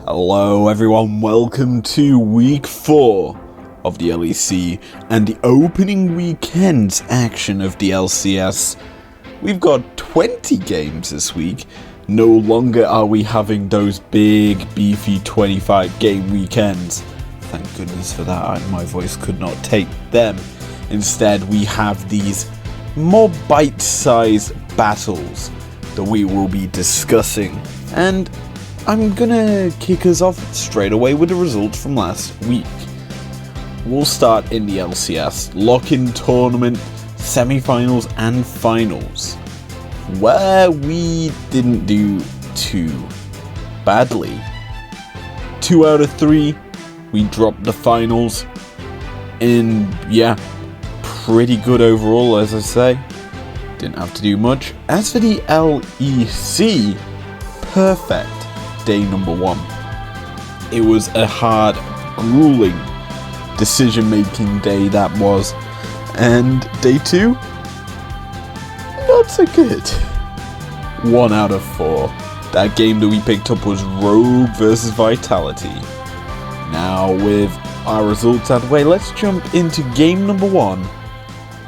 Hello everyone, welcome to week 4 of the LEC and the opening weekend's action of the LCS. We've got 20 games this week. No longer are we having those big beefy 25 game weekends. Thank goodness for that, my voice could not take them. Instead we have these more bite-sized battles that we will be discussing, and I'm gonna kick us off straight away with the results from last week. We'll start in the LCS, lock-in tournament, semi-finals and finals, where we didn't do too badly. 2 out of 3, we dropped the finals, and yeah, pretty good overall, as I say. Didn't have to do much. As for the LEC, perfect. Day number 1. It was a hard, grueling decision-making day that was, and day 2, not so good. 1 out of 4. That game that we picked up was Rogue versus Vitality. Now with our results out of the way, let's jump into game number 1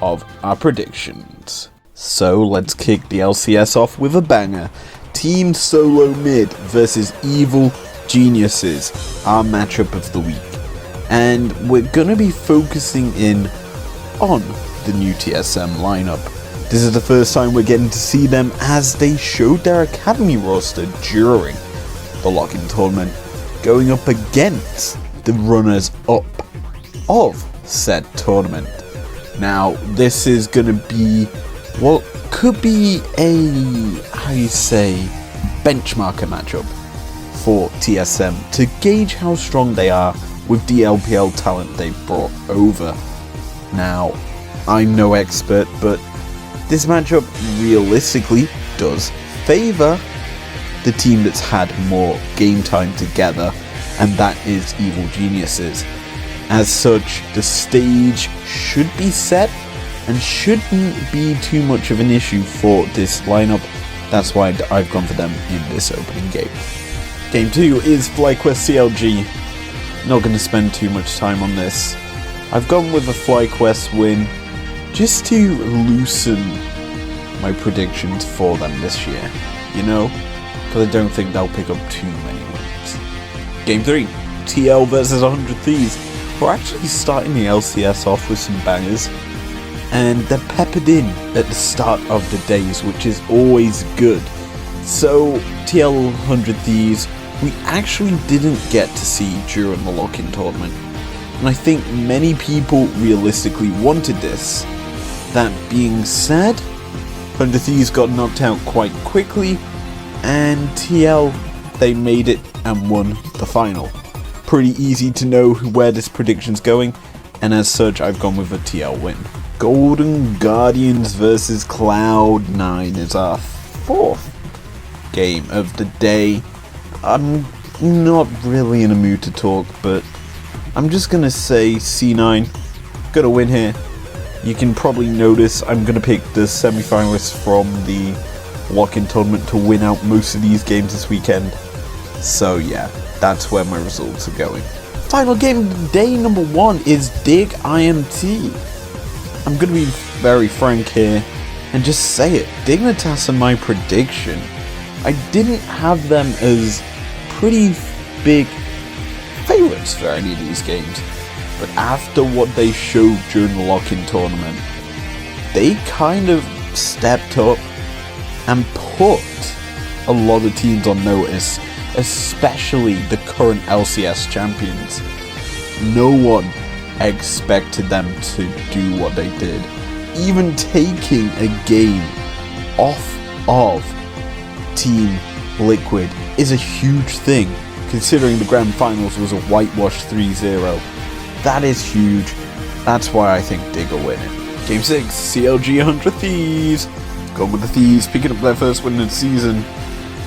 of our predictions. So let's kick the LCS off with a banger. Team Solo Mid versus Evil Geniuses, our matchup of the week. And we're gonna be focusing in on the new TSM lineup. This is the first time we're getting to see them as they showed their academy roster during the lock-in tournament, going up against the runners-up of said tournament. Now, this is gonna be what could be a, benchmarker matchup for TSM to gauge how strong they are with the LPL talent they've brought over. Now, I'm no expert, but this matchup realistically does favour the team that's had more game time together, and that is Evil Geniuses. As such, the stage should be set and shouldn't be too much of an issue for this lineup. That's why I've gone for them in this opening game. Game 2 is FlyQuest CLG. Not going to spend too much time on this. I've gone with a FlyQuest win just to loosen my predictions for them this year, you know, because I don't think they'll pick up too many wins. Game 3, TL versus 100 Thieves. We're actually starting the LCS off with some bangers, and they're peppered in at the start of the days, which is always good. So TL 100 Thieves, we actually didn't get to see during the lock-in tournament, and I think many people realistically wanted this. That being said, 100 Thieves got knocked out quite quickly, and TL, they made it and won the final. Pretty easy to know where this prediction's going, and as such I've gone with a TL win. Golden Guardians versus Cloud9 is our 4th game of the day. I'm not really in a mood to talk, but I'm just gonna say C9 gonna win here. You can probably notice I'm gonna pick the semi-finalists from the lock-in tournament to win out most of these games this weekend. So yeah, that's where my results are going. Final game of day number 1 is Dig IMT. I'm going to be very frank here and just say it. Dignitas are my prediction. I didn't have them as pretty big favourites for any of these games, but after what they showed during the lock-in tournament, they kind of stepped up and put a lot of teams on notice, especially the current LCS champions. No one expected them to do what they did. Even taking a game off of Team Liquid is a huge thing, considering the grand finals was a whitewash 3-0. That is huge. That's why I think Dig will win it. Game 6, CLG 100 Thieves. Going with the Thieves, picking up their first win of the season.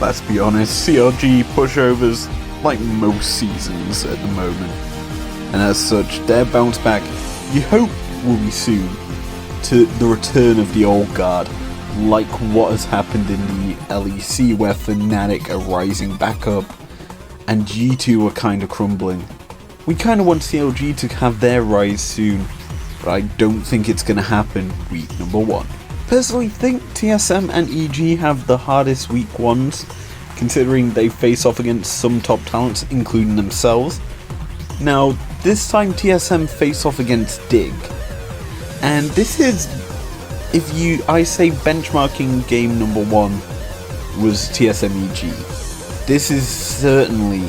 Let's be honest, CLG pushovers like most seasons at the moment. And as such, their bounce back, you hope, will be soon to the return of the old guard, like what has happened in the LEC, where Fnatic are rising back up and G2 are kind of crumbling. We kind of want CLG to have their rise soon, but I don't think it's going to happen week number 1. Personally think TSM and EG have the hardest week 1s, considering they face off against some top talents, including themselves. Now, this time TSM face off against Dig, and this is, I say benchmarking game number 1 was TSM EG. This is certainly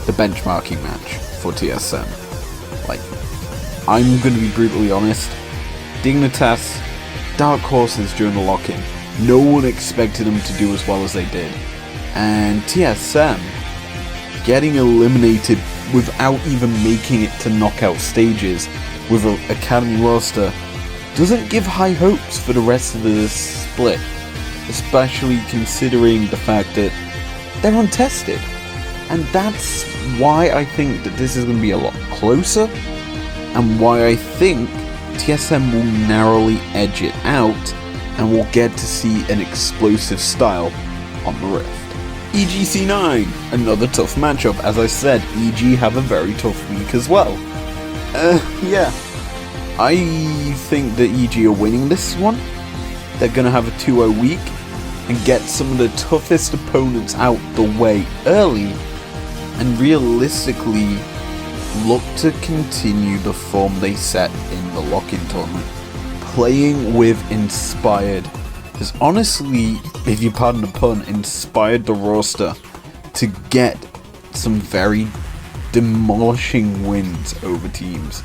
the benchmarking match for TSM. Like, I'm gonna be brutally honest, Dignitas, dark horses during the lock-in. No one expected them to do as well as they did. And TSM getting eliminated without even making it to knockout stages with an academy roster doesn't give high hopes for the rest of the split, especially considering the fact that they're untested. And that's why I think that this is going to be a lot closer, and why I think TSM will narrowly edge it out, and we'll get to see an explosive style on the Rift. EGC9, another tough matchup. As I said, EG have a very tough week as well. Yeah. I think that EG are winning this one. They're going to have a 2-0 week and get some of the toughest opponents out the way early, and realistically look to continue the form they set in the lock-in tournament. Playing with Inspired has honestly, if you pardon the pun, inspired the roster to get some very demolishing wins over teams.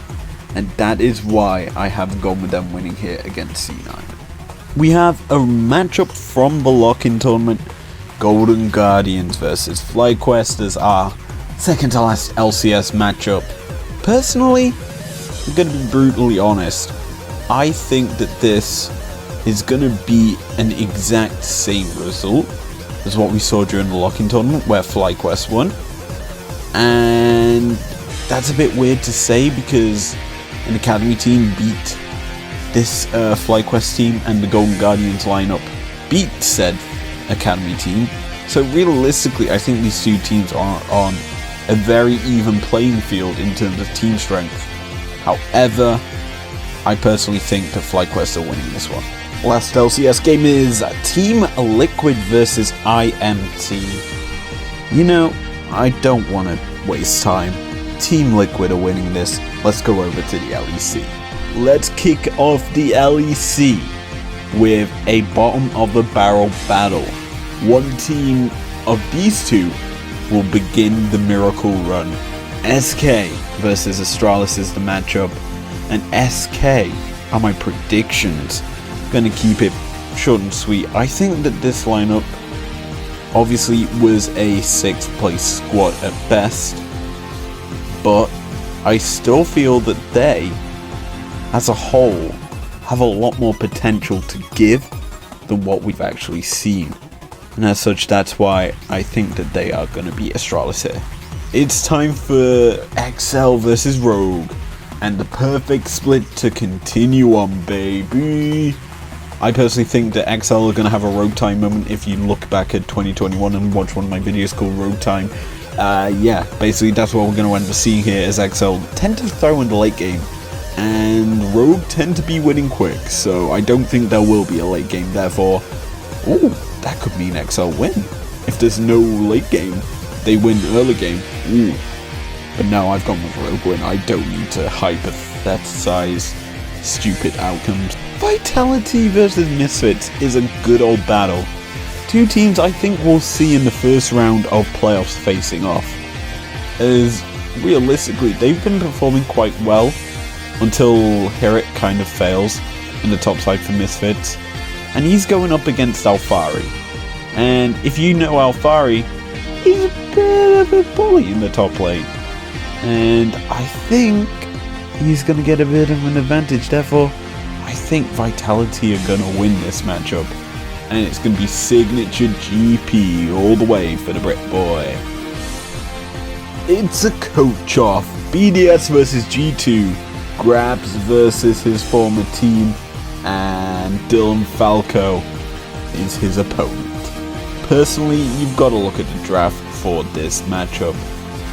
And that is why I have gone with them winning here against C9. We have a matchup from the lock-in tournament, Golden Guardians versus FlyQuest as our second to last LCS matchup. Personally, I'm going to be brutally honest, I think that this is going to be an exact same result as what we saw during the lock-in tournament where FlyQuest won. And that's a bit weird to say because an academy team beat this FlyQuest team, and the Golden Guardians lineup beat said academy team. So realistically, I think these two teams are on a very even playing field in terms of team strength. However, I personally think that FlyQuest are winning this one. Last LCS game is Team Liquid versus IMT. You know, I don't want to waste time. Team Liquid are winning this. Let's go over to the LEC. Let's kick off the LEC with a bottom of the barrel battle. One team of these two will begin the miracle run. SK versus Astralis is the matchup, and SK are my predictions. Gonna keep it short and sweet. I think that this lineup obviously was a 6th place squad at best, but I still feel that they, as a whole, have a lot more potential to give than what we've actually seen. And as such, that's why I think that they are going to beat Astralis here. It's time for XL versus Rogue, and the perfect split to continue on, baby. I personally think that XL are going to have a Rogue Time moment. If you look back at 2021 and watch one of my videos called Rogue Time, yeah, basically that's what we're going to end up seeing here, as XL tend to throw in the late game, and Rogue tend to be winning quick, so I don't think there will be a late game. Therefore, ooh, that could mean XL win. If there's no late game, they win early game. Ooh. But now I've gone with Rogue win. I don't need to hypothesize stupid outcomes. Vitality versus Misfits is a good old battle. Two teams I think we'll see in the first round of playoffs facing off, as realistically they've been performing quite well until Hirit kind of fails in the top side for Misfits, and he's going up against Alfari. And if you know Alfari, he's a bit of a bully in the top lane, and I think he's going to get a bit of an advantage. Therefore, I think Vitality are going to win this matchup, and it's going to be signature GP all the way for the Brit boy. It's a coach off. BDS versus G2. Grabs versus his former team, and Dylan Falco is his opponent. Personally, you've got to look at the draft for this matchup.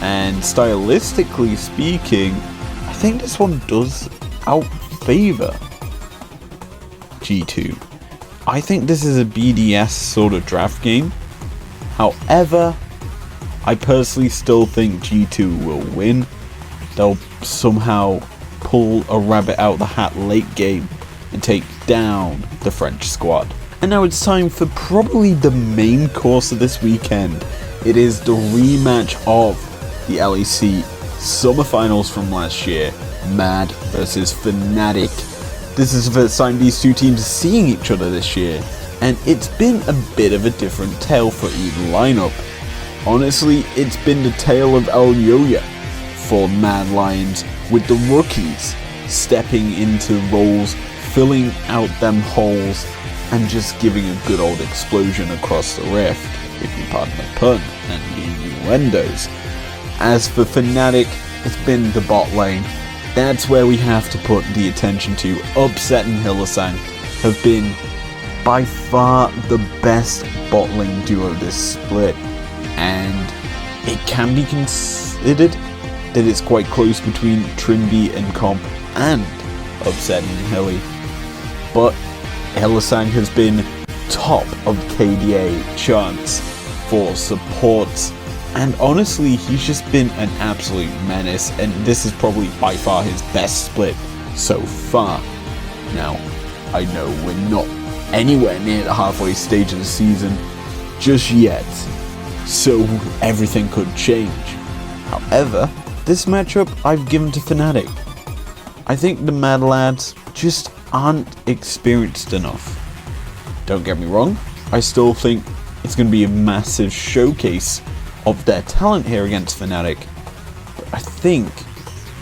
And stylistically speaking, I think this one does out-favor G2. I think this is a BDS sort of draft game. However, I personally still think G2 will win. They'll somehow pull a rabbit out the hat late game and take down the French squad. And now it's time for probably the main course of this weekend. It is the rematch of the LEC Summer Finals from last year, MAD versus Fnatic. This is the first time these two teams are seeing each other this year, and it's been a bit of a different tale for either lineup. Honestly, it's been the tale of El Yoya for Mad Lions, with the rookies stepping into roles, filling out them holes, and just giving a good old explosion across the rift, if you pardon the pun and the innuendos. As for Fnatic, it's been the bot lane. That's where we have to put the attention to. Upset and Hylissang have been by far the best bot lane duo this split, and it can be considered that it's quite close between Trimby and Comp and Upset and Hilly. But Hylissang has been top of KDA charts for supports, and honestly, he's just been an absolute menace, and this is probably by far his best split so far. Now, I know we're not anywhere near the halfway stage of the season just yet, so everything could change. However, this matchup I've given to Fnatic. I think the Mad Lads just aren't experienced enough. Don't get me wrong, I still think it's going to be a massive showcase of their talent here against Fnatic, but I think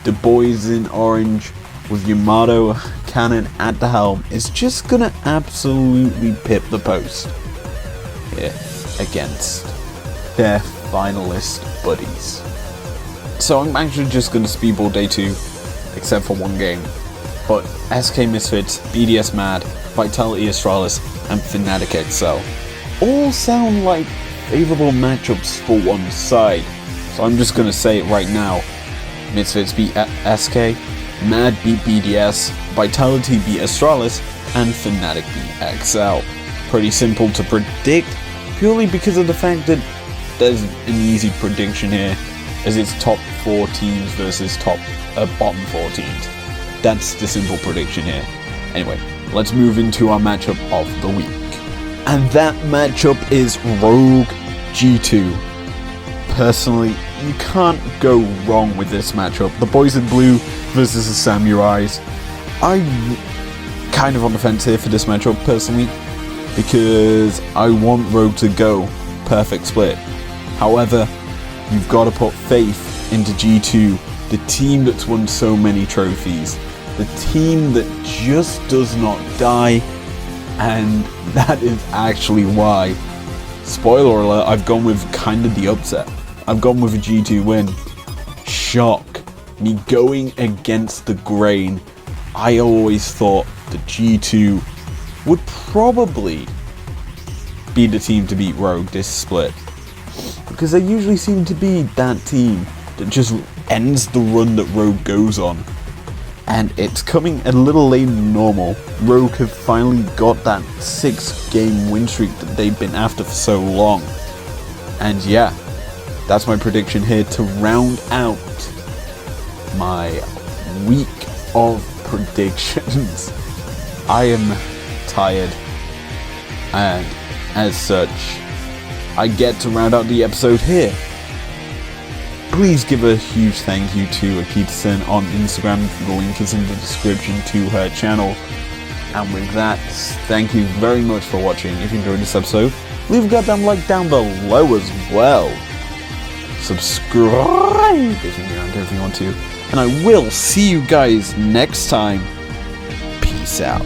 the boys in orange with Yamato Cannon at the helm is just going to absolutely pip the post here against their finalist buddies. So I'm actually just going to speedball day 2, except for one game. But SK Misfits, BDS Mad, Vitality Astralis, and Fnatic Excel all sound like favourable matchups for one side. So I'm just going to say it right now. Misfits beat SK, Mad beat BDS, Vitality beat Astralis, and Fnatic beat XL. Pretty simple to predict, purely because of the fact that there's an easy prediction here, as it's top 4 teams versus bottom 4 teams. That's the simple prediction here. Anyway, let's move into our matchup of the week. And that matchup is Rogue G2. Personally, you can't go wrong with this matchup. The boys in blue versus the Samurais. I'm kind of on the fence here for this matchup personally, because I want Rogue to go perfect split. However, you've got to put faith into G2, the team that's won so many trophies, the team that just does not die, and that is actually why, spoiler alert, I've gone with kind of the upset. I've gone with a G2 win. Shock. Me going against the grain. I always thought that G2 would probably be the team to beat Rogue this split, because they usually seem to be that team that just ends the run that Rogue goes on. And it's coming a little later than normal. Rogue have finally got that 6-game win streak that they've been after for so long. And yeah, that's my prediction here to round out my week of predictions. I am tired, and as such, I get to round out the episode here. Please give a huge thank you to Akita-san on Instagram. The link is in the description to her channel. And with that, thank you very much for watching. If you enjoyed this episode, leave a goddamn like down below as well. Subscribe if you're around here if you want to. And I will see you guys next time. Peace out.